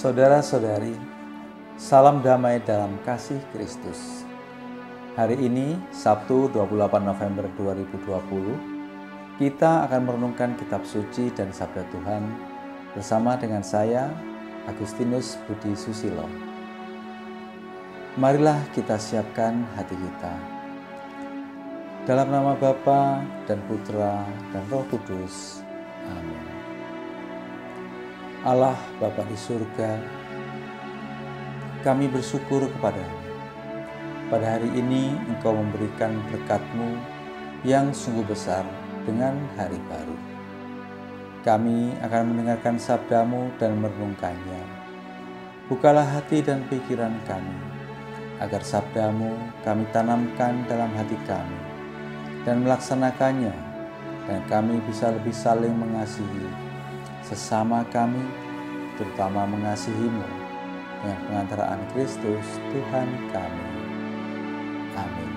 Saudara-saudari, salam damai dalam kasih Kristus. Hari ini, Sabtu 28 November 2020, kita akan merenungkan kitab suci dan sabda Tuhan bersama dengan saya, Agustinus Budi Susilo. Marilah kita siapkan hati kita. Dalam nama Bapa dan Putra dan Roh Kudus. Amin. Allah Bapa di surga, kami bersyukur kepada-Mu. Pada hari ini Engkau memberikan berkat-Mu yang sungguh besar dengan hari baru. Kami akan mendengarkan sabda-Mu dan merenungkannya. Bukalah hati dan pikiran kami, agar sabda-Mu kami tanamkan dalam hati kami dan melaksanakannya, dan kami bisa lebih saling mengasihi sesama kami, terutama mengasihi-Mu dengan pengantaraan Kristus Tuhan kami. Amin.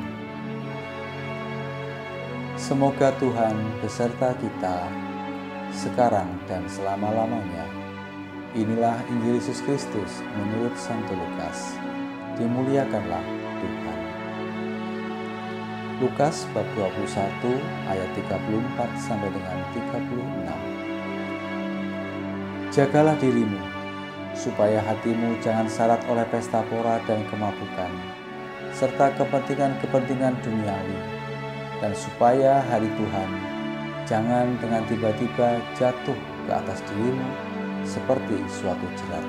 Semoga Tuhan beserta kita sekarang dan selama-lamanya. Inilah Injil Yesus Kristus menurut Santo Lukas. Dimuliakanlah Tuhan. Lukas bab 21 ayat 34 sampai dengan 36. Jagalah dirimu, supaya hatimu jangan syarat oleh pesta pora dan kemabukan, serta kepentingan-kepentingan duniawi, dan supaya hari Tuhan jangan dengan tiba-tiba jatuh ke atas dirimu seperti suatu jerat.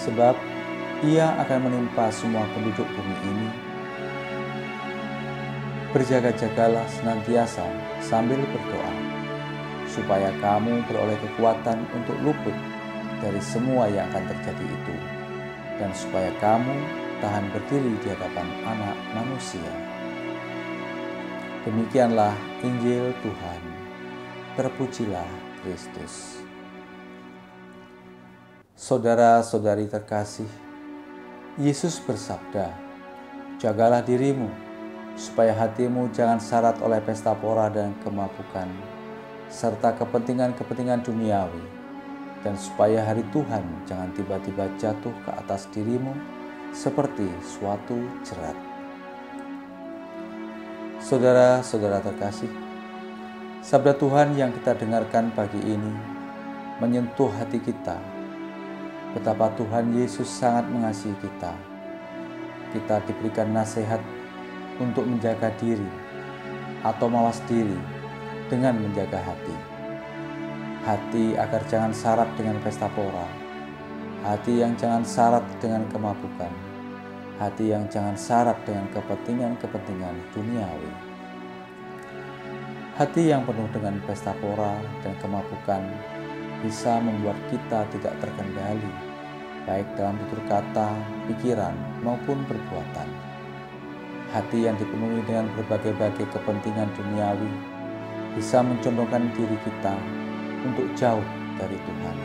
Sebab ia akan menimpa semua penduduk bumi ini. Berjaga-jagalah senantiasa sambil berdoa, supaya kamu beroleh kekuatan untuk luput dari semua yang akan terjadi itu, dan supaya kamu tahan berdiri di hadapan Anak Manusia. Demikianlah Injil Tuhan. Terpujilah Kristus. Saudara-saudari terkasih, Yesus bersabda, "Jagalah dirimu, supaya hatimu jangan syarat oleh pesta pora dan kemabukan, serta kepentingan-kepentingan duniawi, dan supaya hari Tuhan jangan tiba-tiba jatuh ke atas dirimu seperti suatu jerat." Saudara-saudara terkasih, sabda Tuhan yang kita dengarkan pagi ini menyentuh hati kita. Betapa Tuhan Yesus sangat mengasihi kita. Kita diberikan nasihat untuk menjaga diri atau mawas diri dengan menjaga hati. Hati agar jangan syarat dengan pesta pora. Hati yang jangan syarat dengan kemabukan. Hati yang jangan syarat dengan kepentingan-kepentingan duniawi. Hati yang penuh dengan pesta pora dan kemabukan bisa membuat kita tidak terkendali, baik dalam tutur kata, pikiran, maupun perbuatan. Hati yang dipenuhi dengan berbagai-bagai kepentingan duniawi bisa mencondongkan diri kita untuk jauh dari Tuhan.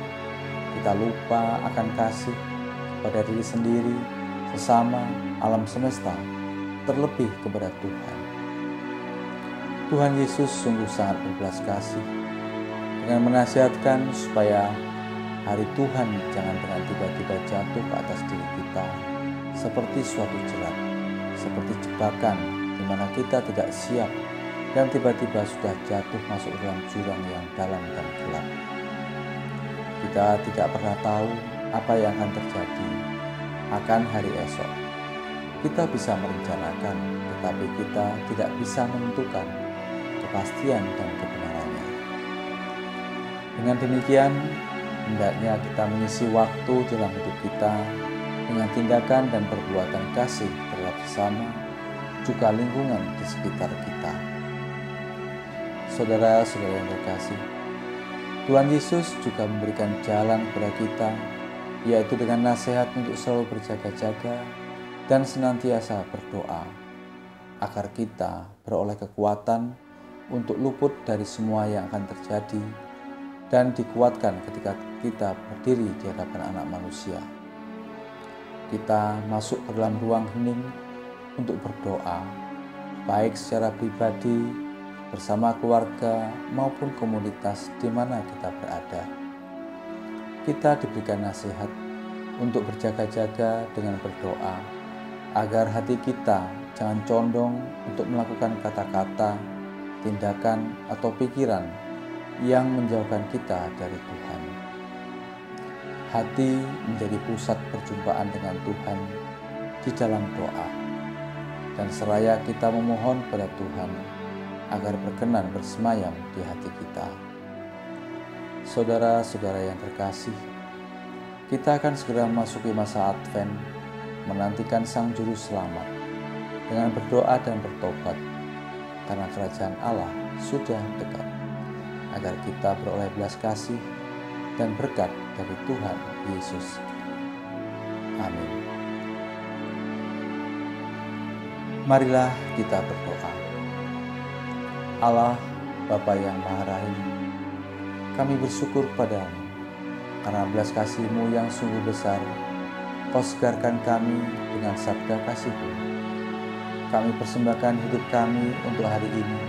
Kita lupa akan kasih pada diri sendiri, sesama, alam semesta, terlebih kepada Tuhan. Tuhan Yesus sungguh sangat berbelas kasih dengan menasihatkan supaya hari Tuhan jangan dengan tiba-tiba jatuh ke atas diri kita seperti suatu jerat, seperti jebakan di mana kita tidak siap dan tiba-tiba sudah jatuh masuk dalam jurang yang dalam dan gelap. Kita tidak pernah tahu apa yang akan terjadi akan hari esok. Kita bisa merencanakan, tetapi kita tidak bisa menentukan kepastian dan kebenarannya. Dengan demikian, hendaknya kita mengisi waktu dalam hidup kita dengan tindakan dan perbuatan kasih terhadap sesama, juga lingkungan di sekitar kita. Saudara-saudara yang terkasih, Tuhan Yesus juga memberikan jalan kepada kita, yaitu dengan nasihat untuk selalu berjaga-jaga dan senantiasa berdoa, agar kita beroleh kekuatan untuk luput dari semua yang akan terjadi dan dikuatkan ketika kita berdiri di hadapan Anak Manusia. Kita masuk ke dalam ruang hening untuk berdoa, baik secara pribadi, bersama keluarga maupun komunitas di mana kita berada. kita diberikan nasihat untuk berjaga-jaga dengan berdoa, agar hati kita jangan condong untuk melakukan kata-kata, tindakan, atau pikiran yang menjauhkan kita dari Tuhan. Hati menjadi pusat perjumpaan dengan Tuhan di dalam doa, dan seraya kita memohon pada Tuhan agar berkenan bersemayam di hati kita. Saudara-saudara yang terkasih, kita akan segera memasuki masa Advent, menantikan Sang Juru Selamat dengan berdoa dan bertobat, karena kerajaan Allah sudah dekat, agar kita beroleh belas kasih dan berkat dari Tuhan Yesus. Amin. Marilah kita berdoa. Allah, Bapa yang Maha Rahim, kami bersyukur padamu karena belas kasih-Mu yang sungguh besar. Kau segarkan kami dengan sabda kasih-Mu. Kami persembahkan hidup kami untuk hari ini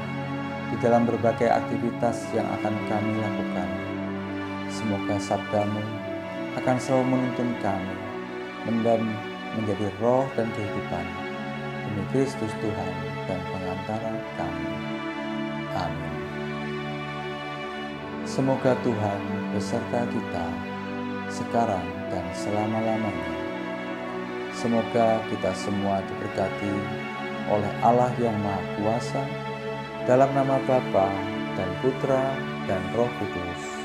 di dalam berbagai aktivitas yang akan kami lakukan. Semoga sabda-Mu akan selalu menuntun kami dan menjadi roh dan kehidupan demi Kristus Tuhan dan pengantara kami. Amin. Semoga Tuhan beserta kita sekarang dan selama-lamanya. Semoga kita semua diberkati oleh Allah yang Maha Kuasa, dalam nama Bapa dan Putra dan Roh Kudus.